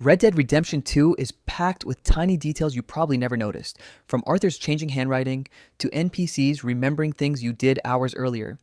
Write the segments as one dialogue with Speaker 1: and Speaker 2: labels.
Speaker 1: Red Dead Redemption 2 is packed with tiny details you probably never noticed, from Arthur's changing handwriting to NPCs remembering things you did hours earlier.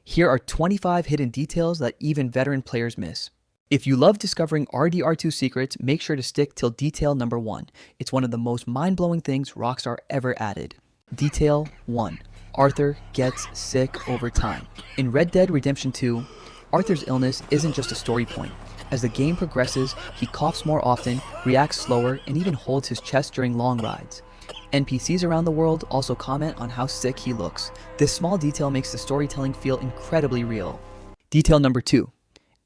Speaker 1: Here are 25 hidden details that even veteran players miss. If you love discovering RDR2 secrets, make sure to stick till detail number 1. It's one of the most mind-blowing things Rockstar ever added. Detail 1. Arthur gets sick over time. In Red Dead Redemption 2, Arthur's illness isn't just a story point. As the game progresses, he coughs more often, reacts slower, and even holds his chest during long rides. NPCs around the world also comment on how sick he looks. This small detail makes the storytelling feel incredibly real. Detail number 2.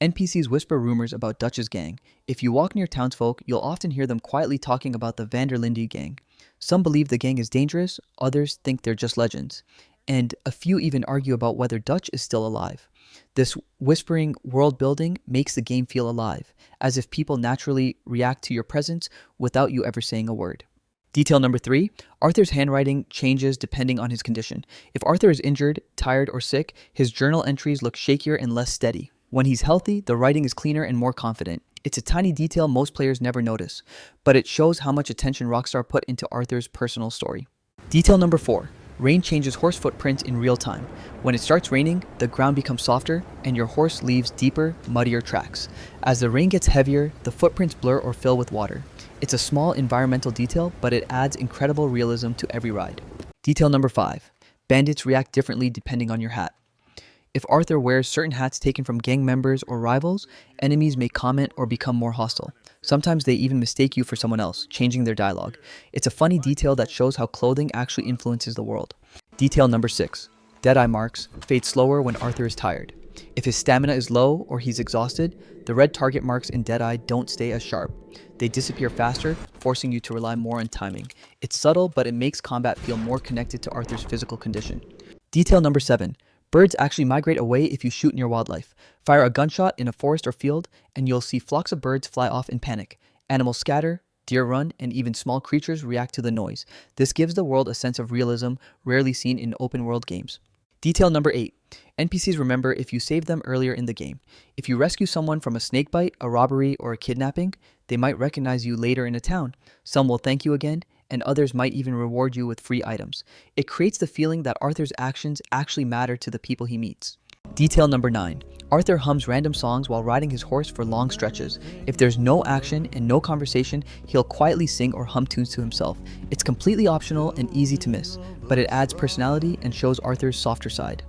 Speaker 1: NPCs whisper rumors about Dutch's gang. If you walk near townsfolk, you'll often hear them quietly talking about the Vanderlinde gang. Some believe the gang is dangerous, others think they're just legends, and a few even argue about whether Dutch is still alive. This whispering world building makes the game feel alive, as if people naturally react to your presence without you ever saying a word. Detail number 3, Arthur's handwriting changes depending on his condition. If Arthur is injured, tired, or sick, his journal entries look shakier and less steady. When he's healthy, the writing is cleaner and more confident. It's a tiny detail most players never notice, but it shows how much attention Rockstar put into Arthur's personal story. Detail number 4. Rain changes horse footprints in real time. When it starts raining, the ground becomes softer and your horse leaves deeper, muddier tracks. As the rain gets heavier, the footprints blur or fill with water. It's a small environmental detail, but it adds incredible realism to every ride. Detail number 5. Bandits react differently depending on your hat. If Arthur wears certain hats taken from gang members or rivals, enemies may comment or become more hostile. Sometimes they even mistake you for someone else, changing their dialogue. It's a funny detail that shows how clothing actually influences the world. Detail number 6. Deadeye marks fade slower when Arthur is tired. If his stamina is low or he's exhausted, the red target marks in Deadeye don't stay as sharp. They disappear faster, forcing you to rely more on timing. It's subtle, but it makes combat feel more connected to Arthur's physical condition. Detail number 7. Birds actually migrate away if you shoot near wildlife. Fire a gunshot in a forest or field, and you'll see flocks of birds fly off in panic. Animals scatter, deer run, and even small creatures react to the noise. This gives the world a sense of realism rarely seen in open-world games. Detail number 8. NPCs remember if you saved them earlier in the game. If you rescue someone from a snakebite, a robbery, or a kidnapping, they might recognize you later in a town. Some will thank you again, and others might even reward you with free items. It creates the feeling that Arthur's actions actually matter to the people he meets. Detail number 9. Arthur hums random songs while riding his horse for long stretches. If there's no action and no conversation, he'll quietly sing or hum tunes to himself. It's completely optional and easy to miss, but it adds personality and shows Arthur's softer side.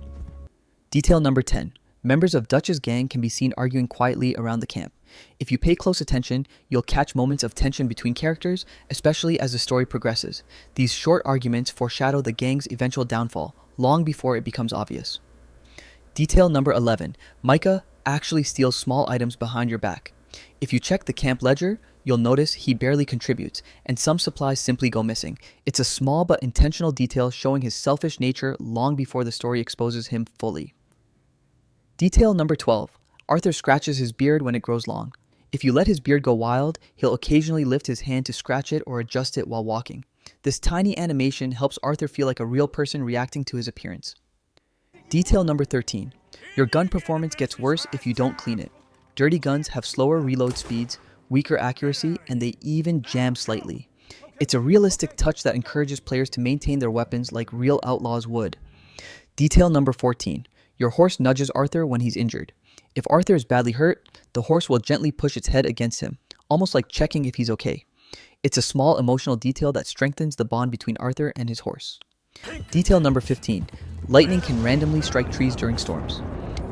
Speaker 1: Detail number 10. Members of Dutch's gang can be seen arguing quietly around the camp. If you pay close attention, you'll catch moments of tension between characters, especially as the story progresses. These short arguments foreshadow the gang's eventual downfall, long before it becomes obvious. Detail number 11. Micah actually steals small items behind your back. If you check the camp ledger, you'll notice he barely contributes, and some supplies simply go missing. It's a small but intentional detail showing his selfish nature long before the story exposes him fully. Detail number 12. Arthur scratches his beard when it grows long. If you let his beard go wild, he'll occasionally lift his hand to scratch it or adjust it while walking. This tiny animation helps Arthur feel like a real person reacting to his appearance. Detail number 13. Your gun performance gets worse if you don't clean it. Dirty guns have slower reload speeds, weaker accuracy, and they even jam slightly. It's a realistic touch that encourages players to maintain their weapons like real outlaws would. Detail number 14. Your horse nudges Arthur when he's injured. If Arthur is badly hurt, the horse will gently push its head against him, almost like checking if he's okay. It's a small emotional detail that strengthens the bond between Arthur and his horse. Detail number 15. Lightning can randomly strike trees during storms.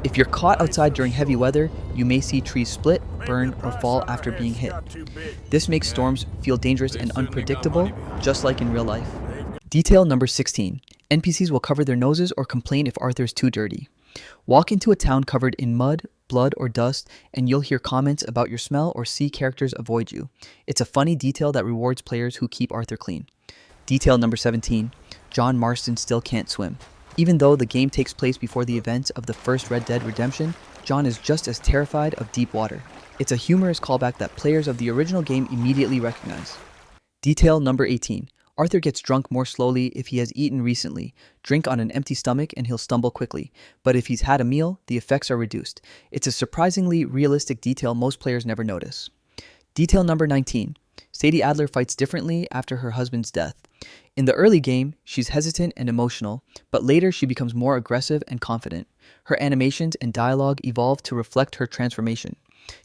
Speaker 1: If you're caught outside during heavy weather, you may see trees split, burn, or fall after being hit. This makes storms feel dangerous and unpredictable, just like in real life. Detail number 16. NPCs will cover their noses or complain if Arthur is too dirty. Walk into a town covered in mud, blood, or dust, and you'll hear comments about your smell or see characters avoid you. It's a funny detail that rewards players who keep Arthur clean. Detail number 17. John Marston still can't swim. Even though the game takes place before the events of the first Red Dead Redemption, John is just as terrified of deep water. It's a humorous callback that players of the original game immediately recognize. Detail number 18. Arthur gets drunk more slowly if he has eaten recently. Drink on an empty stomach and he'll stumble quickly. But if he's had a meal, the effects are reduced. It's a surprisingly realistic detail most players never notice. Detail number 19. Sadie Adler fights differently after her husband's death. In the early game, she's hesitant and emotional, but later she becomes more aggressive and confident. Her animations and dialogue evolve to reflect her transformation.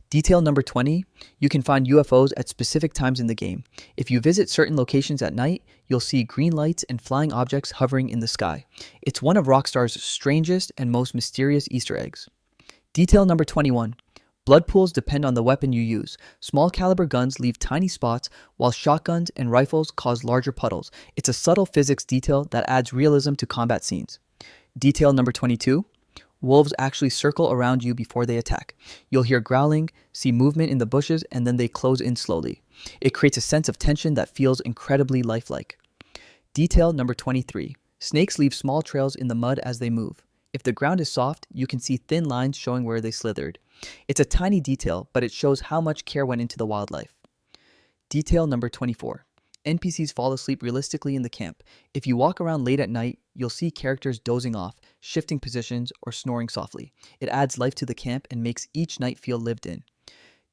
Speaker 1: Detail number 20. You can find UFOs at specific times in the game. If you visit certain locations at night, you'll see green lights and flying objects hovering in the sky. It's one of Rockstar's strangest and most mysterious Easter eggs. Detail number 21. Blood pools depend on the weapon you use. Small caliber guns leave tiny spots, while shotguns and rifles cause larger puddles. It's a subtle physics detail that adds realism to combat scenes. Detail number 22. Wolves actually circle around you before they attack. You'll hear growling, see movement in the bushes, and then they close in slowly. It creates a sense of tension that feels incredibly lifelike. Detail number 23. Snakes leave small trails in the mud as they move. If the ground is soft, you can see thin lines showing where they slithered. It's a tiny detail, but it shows how much care went into the wildlife. Detail number 24. NPCs fall asleep realistically in the camp. If you walk around late at night, you'll see characters dozing off, shifting positions, or snoring softly. It adds life to the camp and makes each night feel lived in.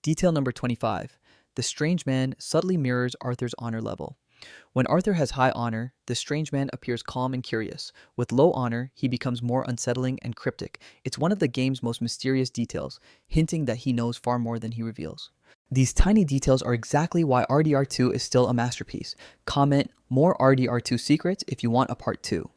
Speaker 1: Detail number 25. The strange man subtly mirrors Arthur's honor level. When Arthur has high honor, the strange man appears calm and curious. With low honor, he becomes more unsettling and cryptic. It's one of the game's most mysterious details, hinting that he knows far more than he reveals. These tiny details are exactly why RDR2 is still a masterpiece. Comment more RDR2 secrets if you want a part 2.